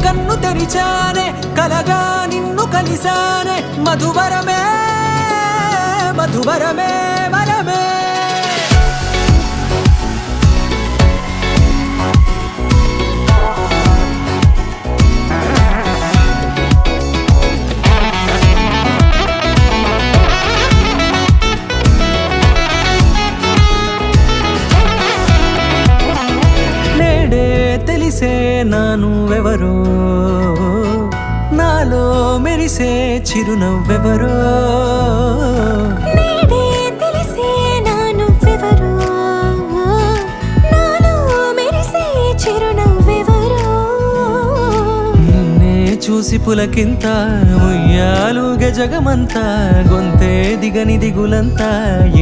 కన్ను తెరిచానే కలగా నిన్ను కలిసానే మధువరమే మధువరమే వరమే తెలిసే నానువెవరో నాలో మెరిసే చిరునవ్వెవరో నేడే తెలిసే నానువెవరో నాలో మెరిసే చిరునవ్వెవరో నిన్నే చూసి పులకింత ఉయ్యాలుగే జగమంతా గొంతే దిగని దిగులంతా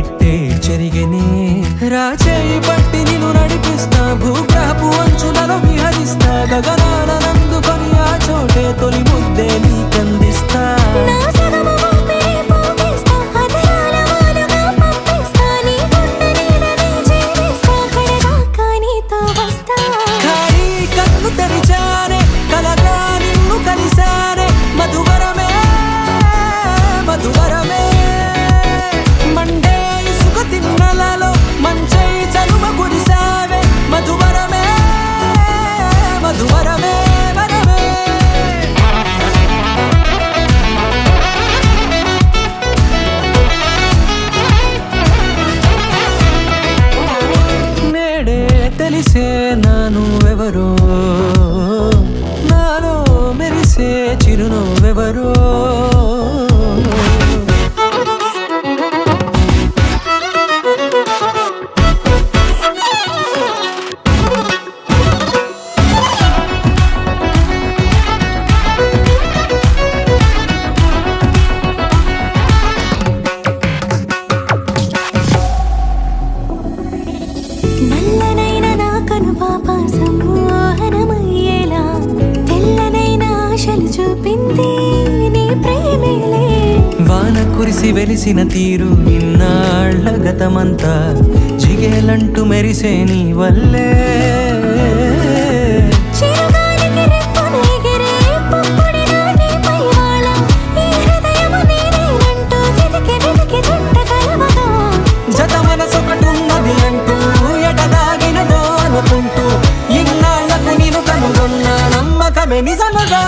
ఇట్టే చెరిగనే రాచేయి పట్టి నిన్ను నడిపిస్తా భూగ్రహపు అంచులలో విహరిస్తా గగనానందుకొని ఆ చోటే తొలి ముద్దే నీకందిస్తా నా సగము ఊపిరి పోగిస్తా అదరాల వాలుగా పంపిస్తా నీ గుండె నీడనే చేరిస్తా కడదాకా నీతో వస్తా ఖాళీ కన్ను తెరిచానే కలగా నిన్ను కలిసానే మధువరమే మధువరమే మండే ఇసుక తిన్నలలో మంచై చలువ కురిసావే మధువరమే మధువరమే వరమే నేడే తెలిసే నానువెవరో నాలో మెరిసే చిరునవ్వెవరో నల్లనైన నా కనుపాప సమ్మోహనమయ్యేలా తెల్లనైన ఆశలు చూపింది నీ ప్రేమేలే వాన కురిసి వెలిసిన తీరు ఇన్నాళ్ల గతమంతా జిగేలంటూ మెరిసే నీ వల్లే చిరుగాలికి రెప్పను ఎగిరే పుప్పొడిన నీపై వాళ ఈ హృదయము నీదేనంటూ వెతికి వెతికి జంట కలవగా జత మనసొకటున్నది అంటూ ఎటదాగినదో అనుకుంటూ ఇన్నాళ్లకు నేను కనుగొన్న నమ్మకమే నిజముగా